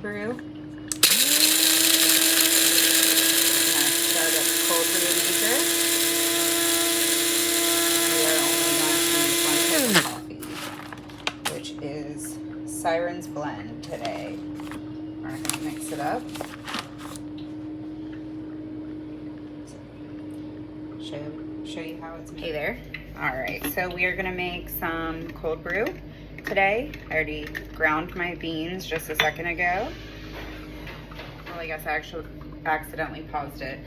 brew. Start up cold brew maker. We are only going to use one type of coffee, which is Siren's Blend today. We're going to mix it up. Show you how it's made. Hey there. All right, so we are going to make some cold brew today. I already ground my beans just a second ago. Well, I guess I actually accidentally paused it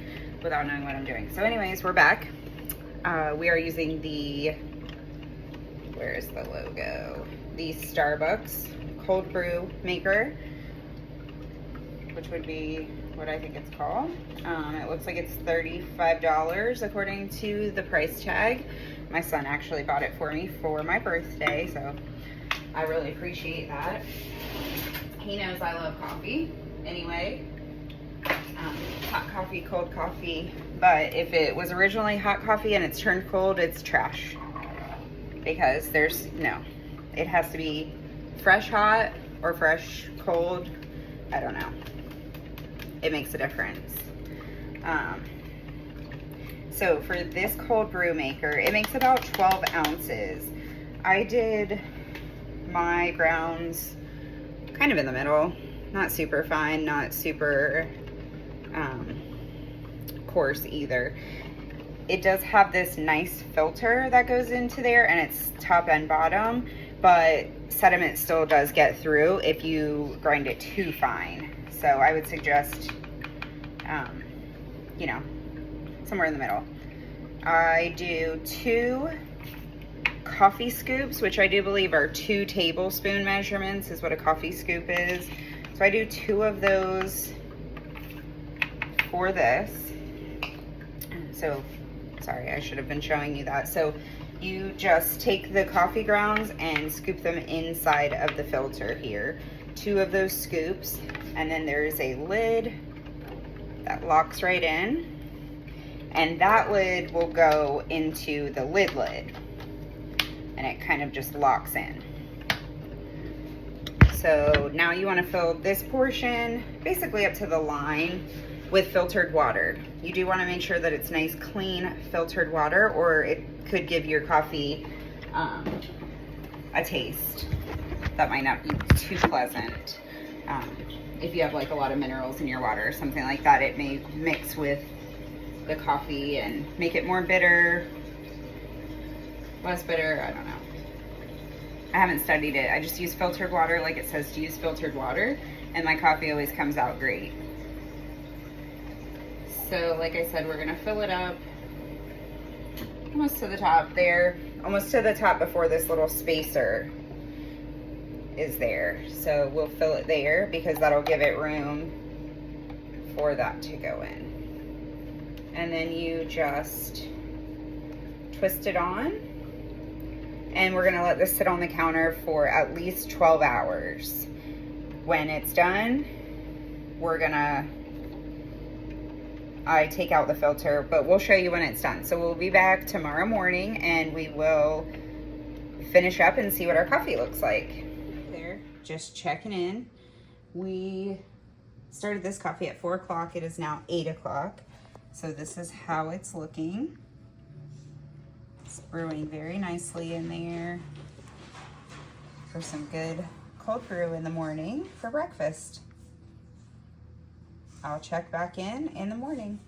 without knowing what I'm doing. So anyways, we're back. We are using the, where's the logo? The Starbucks cold brew maker, which would be what I think it's called. It looks like it's $35 according to the price tag. My son actually bought it for me for my birthday, so I really appreciate that. He knows I love coffee anyway. Hot coffee, cold coffee, but if it was originally hot coffee and it's turned cold, it's trash. Because it has to be fresh hot or fresh cold. I don't know. It makes a difference. So for this cold brew maker, it makes about 12 ounces. I did my grounds kind of in the middle, not super fine, not super coarse either. It does have this nice filter that goes into there, and it's top and bottom, but sediment still does get through if you grind it too fine. So I would suggest, somewhere in the middle. I do 2 coffee scoops, which I do believe are 2 tablespoon measurements is what a coffee scoop is. So I do 2 of those for this. So, sorry, I should have been showing you that. So you just take the coffee grounds and scoop them inside of the filter here. 2 of those scoops, and then there's a lid that locks right in, and that lid will go into the lid, and it kind of just locks in. So now you want to fill this portion basically up to the line with filtered water. You do want to make sure that it's nice, clean, filtered water, or it could give your coffee a taste that might not be too pleasant. If you have like a lot of minerals in your water or something like that, it may mix with the coffee and make it more bitter, less bitter, I don't know. I haven't studied it. I just use filtered water like it says to use filtered water, and my coffee always comes out great. So like I said, we're gonna fill it up almost to the top there, almost to the top before this little spacer is there. So we'll fill it there because that'll give it room for that to go in. And then you just twist it on, and we're gonna let this sit on the counter for at least 12 hours. When it's done, I take out the filter, but we'll show you when it's done. So we'll be back tomorrow morning and we will finish up and see what our coffee looks like. There, just checking in. We started this coffee at 4 o'clock. It is now 8 o'clock. So this is how it's looking. It's brewing very nicely in there for some good cold brew in the morning for breakfast. I'll check back in the morning.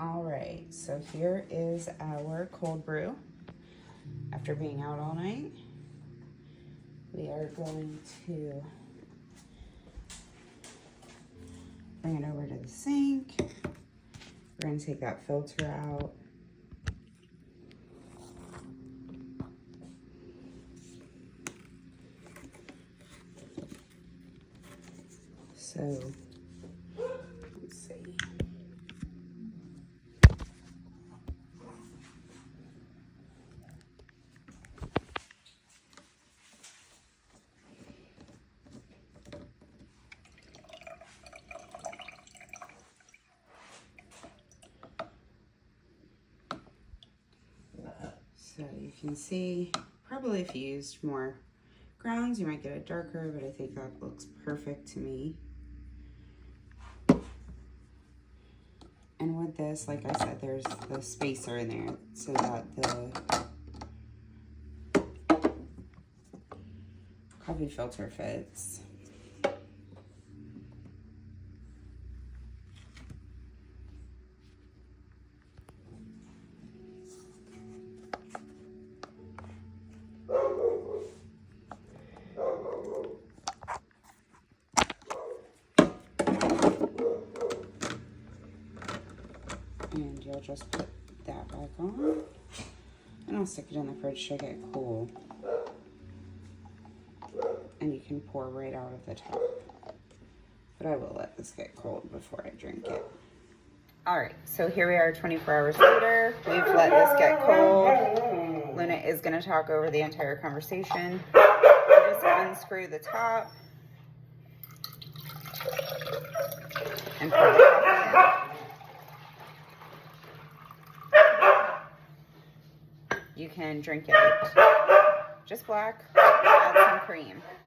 All right, so here is our cold brew. After being out all night, we are going to bring it over to the sink. We're gonna take that filter out. So, let's see. So you can see, probably if you used more grounds. You might get it darker, but I think that looks perfect to me. And with this, like I said, there's the spacer in there so that the coffee filter fits. And you'll just put that back on. And I'll stick it in the fridge to get cool. And you can pour right out of the top. But I will let this get cold before I drink it. Alright, so here we are 24 hours later. We've let this get cold. Luna is going to talk over the entire conversation. I just unscrew the top. And pour the coffee in. You can drink it just black, add some cream.